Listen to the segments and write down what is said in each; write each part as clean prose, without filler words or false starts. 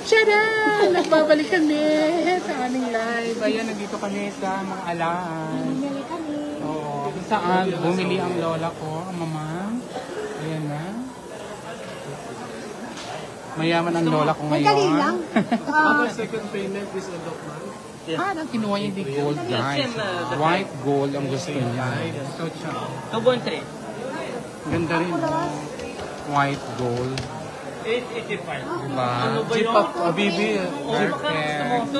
Tcharan! Nagbabalik kami sa aming live. Ayan, nandito kami sa mga alaan. Oo, kung saan bumili ang lola ko, ang mama. Ayan na. Mayaman ang lola ko ngayon. Madali lang. Our second payment is a document. Ang kinuha niya hindi gold, guys. White gold ang gusto niya. So, 2.3. ganda rin. White gold. 885. Diba? Jeepat, Abibi. Perfect.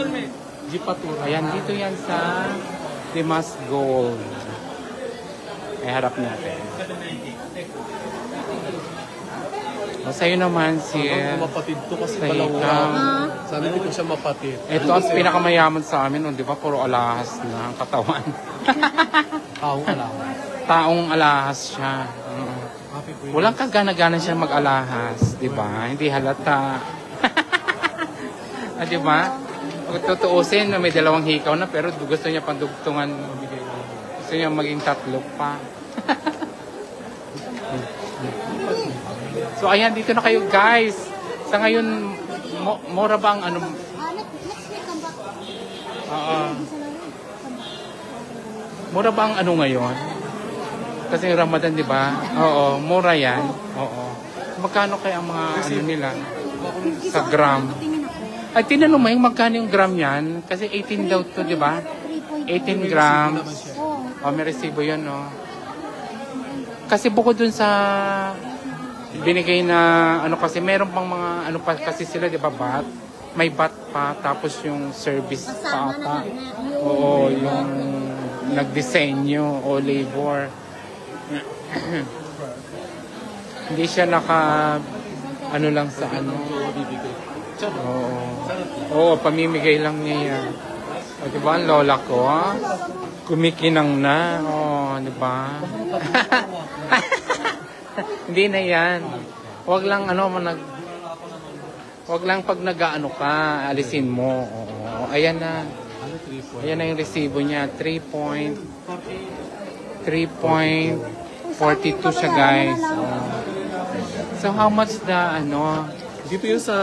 Jeepatura. Ayan, dito yan sa Dimas Gold. Ay, harap natin. O, sa'yo naman si... Mapatid to kasi Sa palawa. ikaw. Sana hindi ko siya mapatid. Ito ang pinakamayaman sa amin, di ba? Puro alahas na ang katawan. Tao ka lang. Taong alahas siya. Happy birthday. Walang kagana-gana siya mag-alahas, di ba? Hindi halata. Di ba? Kung tutuusin, may dalawang hikaw na, pero gusto niya pandugtungan. Gusto niya maging tatlo pa. So, ayan, dito na kayo, guys. Sa ngayon, mura ba ang ano? Mura ba ang ano ngayon? Kasi Ramadan, di ba? Oo, mura yan. Oo. Magkano kaya ang mga ano nila? Sa gram. Ay, tinanong mo yung magkano yung gram yan? Kasi 18 daw to, di ba? 18 grams. Oh, may resibo yun, no? Kasi bukod dun sa binigay na, ano kasi, meron pang mga, ano pa kasi sila, di ba, bat? May bat pa, tapos yung service pa ata. Oo, yung nagdisenyo o labor. Hindi siya naka ano lang sa ano. Oo. Oo, pamimigay lang niya yan. O, diba, ang lola ko, kumikinang na. Oo, diba? Hindi na yan. Huwag lang ano, huwag lang pag nag-ano ka, alisin mo. Oo, ayan na. Ayan na yung resibo niya. 3.42 siya, guys. So, how much the, ano? Dito yung sa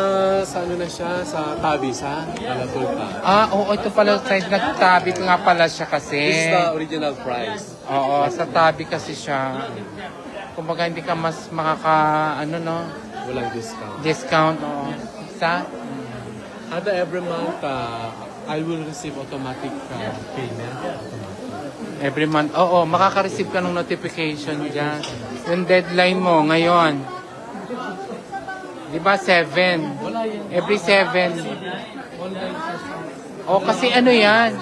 ano na siya, sa tabi, sa Alatulpa. Oo, ito pala, size nagtabi nga pala siya kasi. This is the original price. Oo, sa tabi kasi siya. Kumbaga, hindi ka mas makaka, ano, no? Walang discount. Discount, oo. Sa? Ada every month, I will receive automatic payment. Every month. Oo, makaka-receive ka ng notification dyan. Yung deadline mo ngayon. Di ba 7? Every 7. O, kasi ano yan?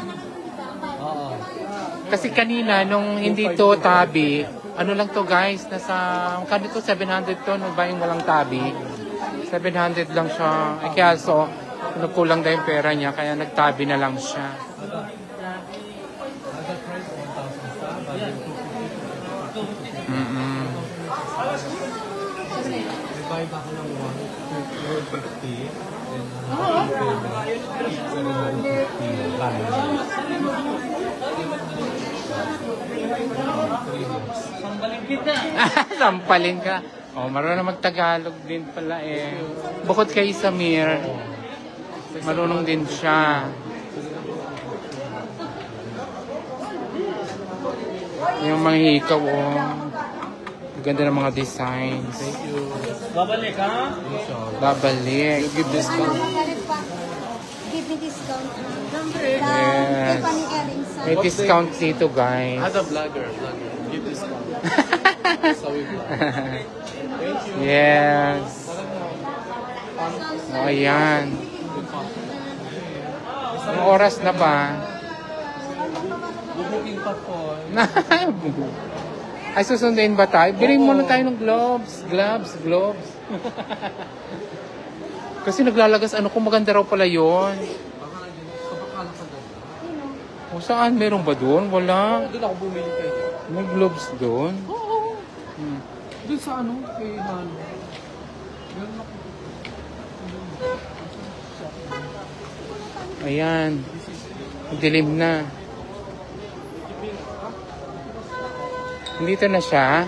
Kasi kanina, nung hindi to tabi, ano lang to guys, nasa, kanito 700 to, no ba yung walang tabi? 700 lang siya. Eh kaya so, nagkulang na yung pera niya, kaya nagtabi na lang siya. Buy back ng 150 and Sampalin ka. Oh, marunong magtagalog din pala eh. Bukod kay Samir, marunong din siya. Yung mga hikaw, oh. Ganda ng mga designs. thank you. Babalik, ha? Babalik. You give discount. Give me discount. Yes. May discount dito, guys. Ada vlogger. Give discount. So we vlog. Thank you. Yes. Oh, ayan. Anong oras na ba? Bumuking pa po. Ay, susunduin ba tayo? Bilhin muna tayo ng gloves. Gloves. Kasi naglalagas, ano kung maganda raw pala yun. O saan? Meron ba doon? Wala. Doon ako bumili kayo. May gloves doon? Oo. Doon sa ano? Kay Hano. Meron ako. Ayan. Dilim na. Dito na siya.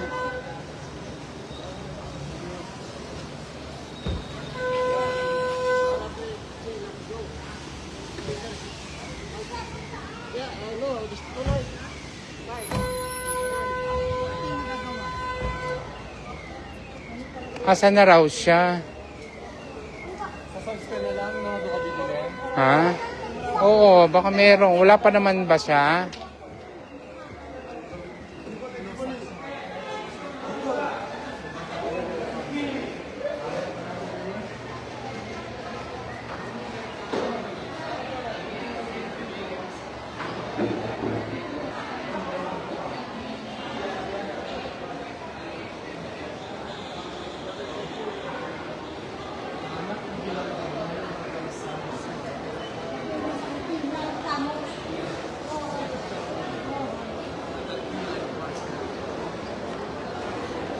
Asa na raw siya? Sa subscribe na lang na doon ka bibili. Ha? Oo, baka meron. Wala pa naman ba siya?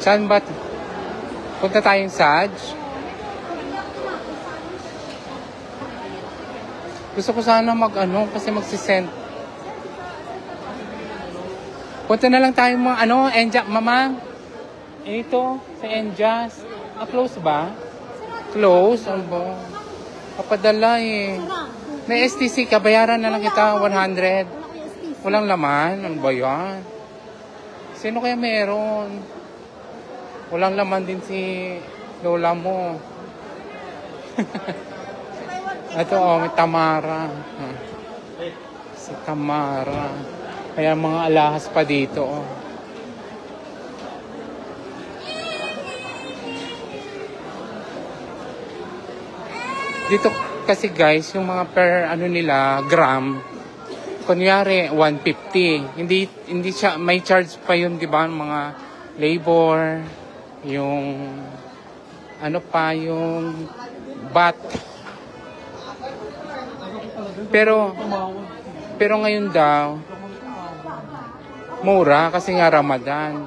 Saan ba? Punta tayong Saj? Gusto ko sana mag-ano kasi magsisend. Punta na lang tayo mga Enja, mama. Ito, sa Enjas. Close ba? Close? Ano ba? Papadala eh. May STC ka, bayaran na lang kita 100. Walang laman. Ano ba yan? Sino kaya meron? Walang laman din si lola mo. Ito may Tamara. Si Tamara. Kaya mga alahas pa dito. Dito kasi guys, yung mga per nila, gram, kunyari 150. Hindi siya, may charge pa yun, di ba? Mga labor, yung yung bat. Pero ngayon daw mura kasi nga Ramadan.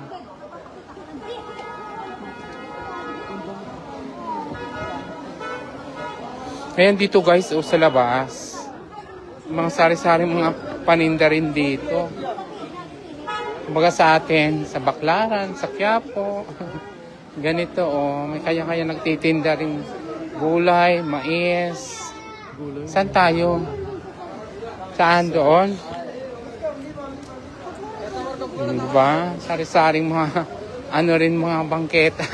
Ayan dito guys, sa labas. Mga sari-sari mga paninda rin dito. Kumbaga sa atin, sa Baclaran, sa Quiapo. Ganito may kaya-kaya nagtitinda rin gulay, mais. Saan tayo? Saan doon? Diba? Sari-saring mga rin mga bangketa.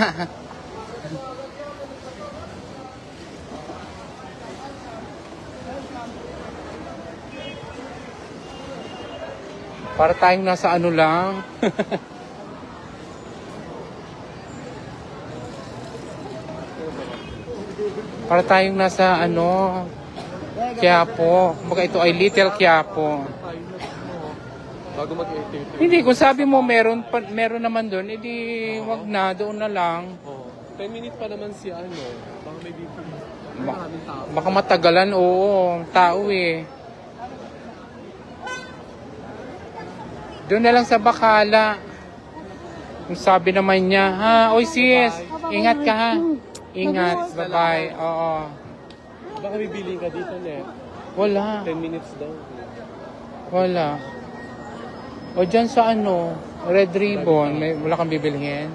Para tayong nasa lang. Para tayong nasa Quiapo. Baka ito ay Little Quiapo. Bago mag-activity. Hindi, kung sabi mo meron naman doon, edi wag na, doon na lang. 10 minutes pa naman si baka may bibili. Maraming tao. Baka matagalan, tao eh. Doon na lang sa Bacala. Kung sabi naman niya, oy sis, ingat ka ha. Ingat, bye-bye. Oo. Baka bibili ka dito, Wala. 10 minutes daw. Wala. O dyan sa Red Ribbon, wala kang bibilhin?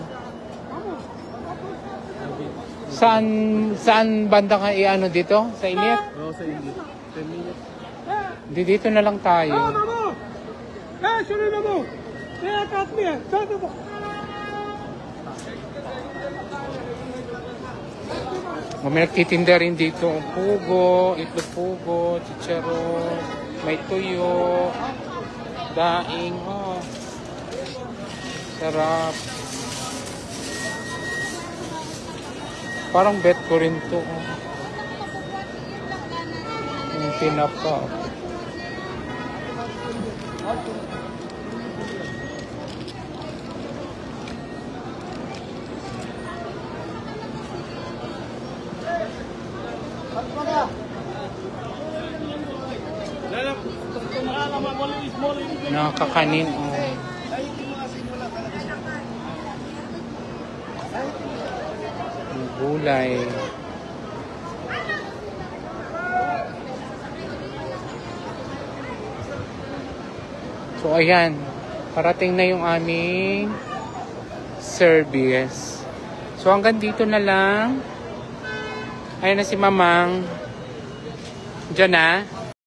Saan banda ka dito? Sa init? Oo, sa init. 10 minutes. Dito na lang tayo. May nagtitinda rin dito. Pugo, itlog pugo, chicharo, may tuyo, daing. Sarap. Parang bet ko rin to. Yung pinapa. Nakakanin. Gulay. So ayan, parating na yung aming service. So hanggang dito na lang. Ayan na si Mamang. Diyan na.